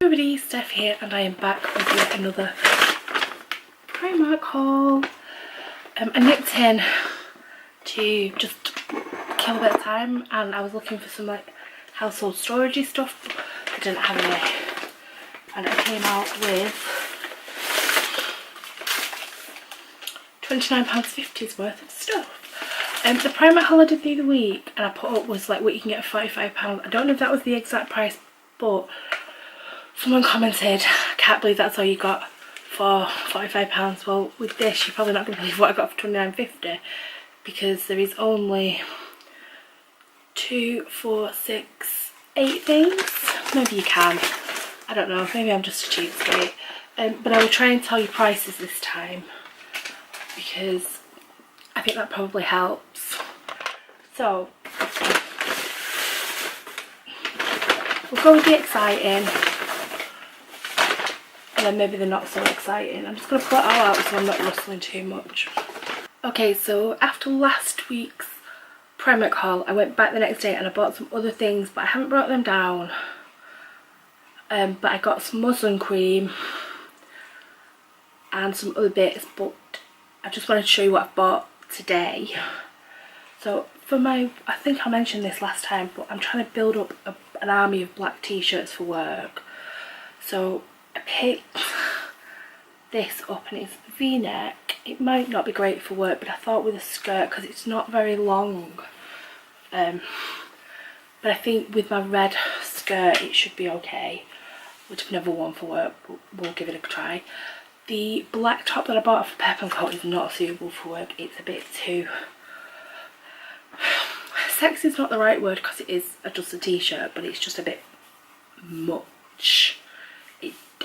everybody, Steph here, and I am back with yet another Primark haul. I nipped in to just kill a bit of time, and I was looking for some like household storagey stuff, but I didn't have any, and I came out with £29.50 worth of stuff. The Primark haul I did the other week and I put up was like what you can get for £45. I don't know if that was the exact price, but someone commented, I can't believe that's all you got for £45. Well, with this you're probably not going to believe what I got for £29.50, because there is only 2, 4, 6, 8 things. Maybe you can, I don't know, maybe I'm just a cheapskate. But I will try and tell you prices this time, because I think that probably helps. So we'll go with the exciting, and then maybe the not so exciting. I'm just going to pull it all out so I'm not rustling too much. Okay, so after last week's Primark haul, I went back the next day and I bought some other things, but I haven't brought them down. But I got some more sun cream and some other bits, but I just wanted to show you what I've bought today. So for my, I think I mentioned this last time, but I'm trying to build up an army of black t-shirts for work. So I picked this up, and it's v-neck. It might not be great for work, but I thought with a skirt, because it's not very long, but I think with my red skirt it should be okay, which I've never worn for work, but we'll give it a try. The black top that I bought for Pep and Co is not suitable for work. It's a bit too... sexy is not the right word, because it is just a t-shirt, but it's just a bit much.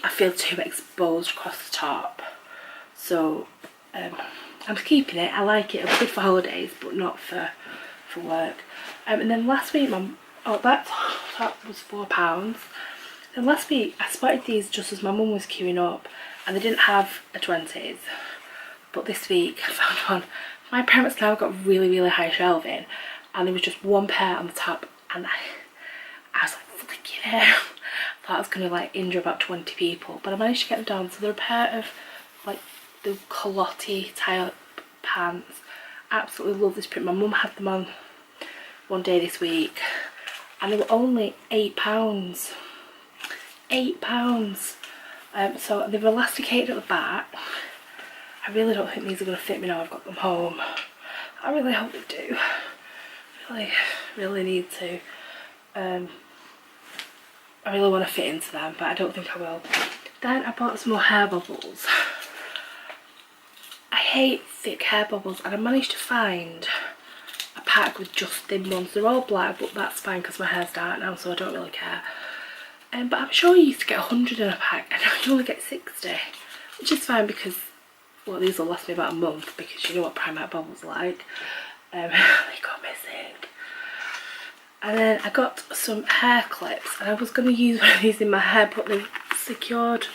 I feel too exposed across the top. So I'm keeping it. I like it. It's good for holidays, but not for work. And then last week, that top was £4. Then last week I spotted these just as my mum was queuing up, and they didn't have a 20s, but this week I found one. My parents now got really high shelving, and there was just one pair on the top, and I was like flicking it. I thought I was going to like injure about 20 people, but I managed to get them down. So they're a pair of like the culotte type pants. Absolutely love this print. My mum had them on one day this week, and they were only £8. £8. So they've elasticated at the back. I really don't think these are going to fit me now I've got them home. I really hope they do. Really need to. I really want to fit into them, but I don't think I will. Then I bought some more hair bubbles. I hate thick hair bubbles, and I managed to find a pack with just thin ones. They're all black, but that's fine because my hair's dark now, so I don't really care. But I'm sure you used to get 100 in a pack, and now you only get 60, which is fine because, well, these will last me about a month, because you know what Primark bubbles are like. They go missing. And then I got some hair clips, and I was going to use one of these in my hair, but they're secured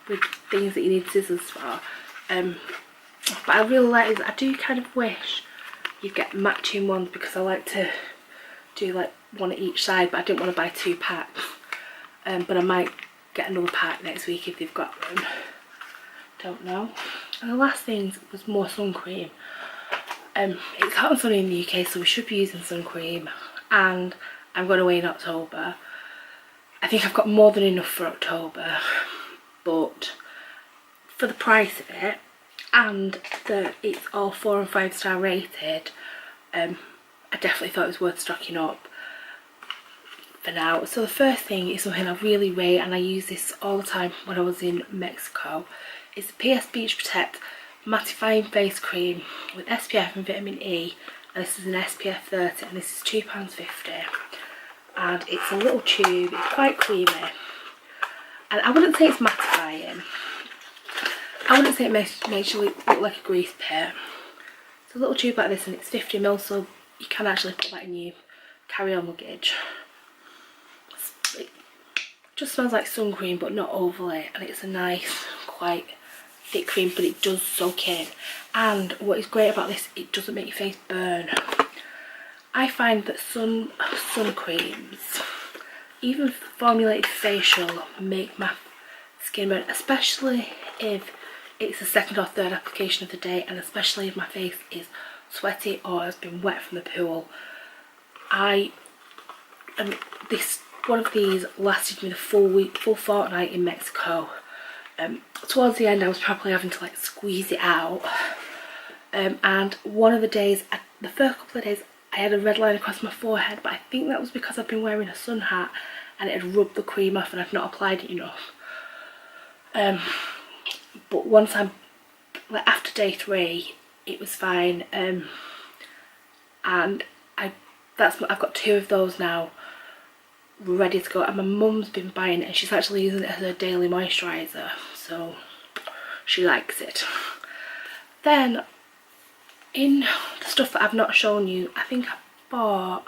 with things that you need scissors for. But I really like it. I do kind of wish you'd get matching ones, because I like to do like one at each side, but I didn't want to buy 2 packs. But I might get another pack next week if they've got them. Don't know. And the last thing was more sun cream. It's hot and sunny in the UK, so we should be using sun cream, and I'm going away in October. I think I've got more than enough for October, but for the price of it, and that it's all 4 and 5 star rated, I definitely thought it was worth stocking up for now. So the first thing is something I really rate, and I use this all the time when I was in Mexico. It's the PS Beach Protect Mattifying Face Cream with SPF and vitamin E, and this is an SPF 30, and this is £2.50, and it's a little tube. It's quite creamy, and I wouldn't say it's mattifying. I wouldn't say it makes you look like a grease pit. It's a little tube like this, and it's 50ml, so you can actually put that in your carry-on luggage. It just smells like sun cream, but not overly, and it's a nice, quite thick cream, but it does soak in. And what is great about this, it doesn't make your face burn. I find that sun creams even formulated facial make my skin burn, especially if it's the second or third application of the day, and especially if my face is sweaty or has been wet from the pool. One of these lasted me the full fortnight in Mexico. Towards the end I was probably having to like squeeze it out, and one of the days, the first couple of days, I had a red line across my forehead, but I think that was because I'd been wearing a sun hat and it had rubbed the cream off and I'd not applied it enough. But once like after day 3, it was fine, and I've got 2 of those now ready to go, and my mum's been buying it and she's actually using it as her daily moisturiser, so she likes it. Then in the stuff that I've not shown you, I think I bought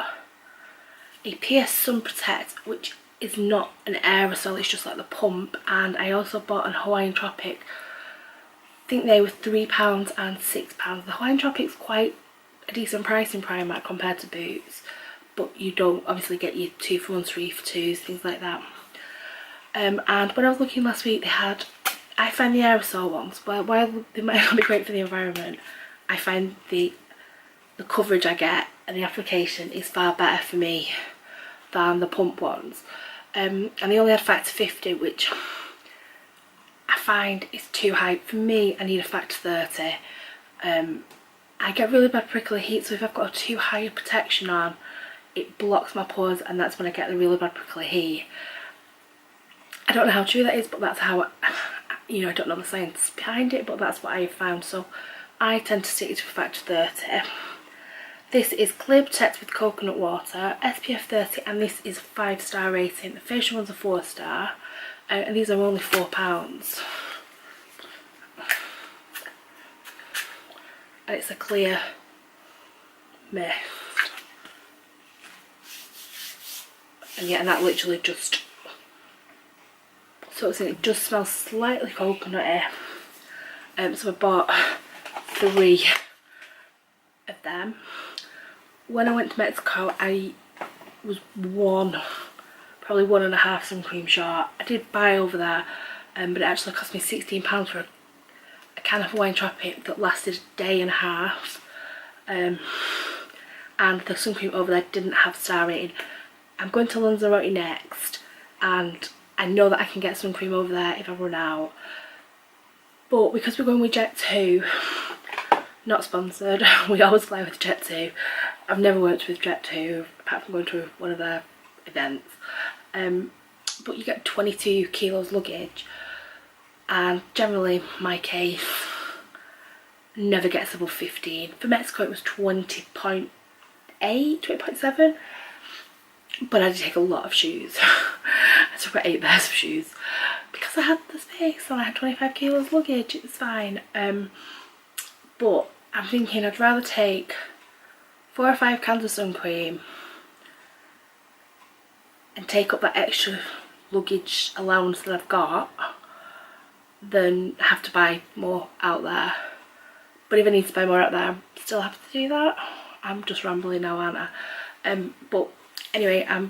a PS Sun Protect, which is not an aerosol, it's just like the pump, and I also bought an Hawaiian Tropic. I think they were £3 and £6. The Hawaiian Tropic's quite a decent price in Primark compared to Boots, but you don't obviously get your 2 for 1s, 3 for 2s, things like that. And when I was looking last week, I find the aerosol ones, while they might not be great for the environment, I find the coverage I get and the application is far better for me than the pump ones. And they only had factor 50, which I find is too high. For me, I need a factor 30. I get really bad prickly heat, so if I've got a too high protection on, it blocks my pores, and that's when I get the really bad prickly heat. I don't know how true that is, but that's how, I don't know the science behind it, but that's what I've found, so I tend to stick to factor 30. This is Clear Protect with coconut water, SPF 30, and this is 5-star rating. The facial ones are 4-star, and these are only £4. And it's a clear mist. And yeah, and that literally just, so it just smells slightly coconutty. So I bought 3 of them. When I went to Mexico, I was probably 1.5 sun cream short. I did buy over there, but it actually cost me £16 for a can of Hawaiian Tropic that lasted a day and a half. And the sun cream over there didn't have star rating. I'm going to Lanzarote next, and I know that I can get sun cream over there if I run out. But because we're going with Jet2, not sponsored, we always fly with Jet2. I've never worked with Jet2 apart from going to one of their events. But you get 22 kilos luggage, and generally my case never gets above 15. For Mexico it was 20.8, 20.7, but I did take a lot of shoes. I took about 8 pairs of shoes because I had the space and I had 25 kilos luggage. It's fine. But I'm thinking I'd rather take 4 or 5 cans of sun cream and take up that extra luggage allowance that I've got than have to buy more out there. But if I need to buy more out there, I'm still happy to do that. I'm just rambling now, aren't I? But anyway, I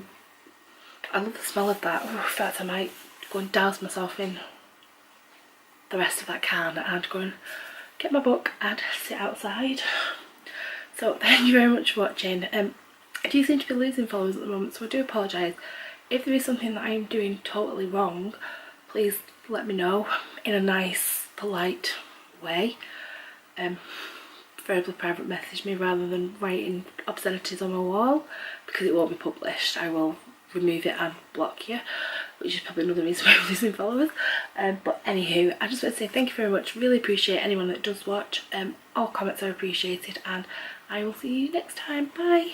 love the smell of that. In fact, I might go and douse myself in the rest of that can and go and get my book and sit outside. So thank you very much for watching. I do seem to be losing followers at the moment, so I do apologise. If there is something that I am doing totally wrong, please let me know in a nice, polite way. Preferably private message me rather than writing obscenities on my wall, because it won't be published. I will remove it and block you, which is probably another reason why I'm losing followers. But anywho, I just want to say thank you very much. Really appreciate anyone that does watch. All comments are appreciated, and I will see you next time. Bye.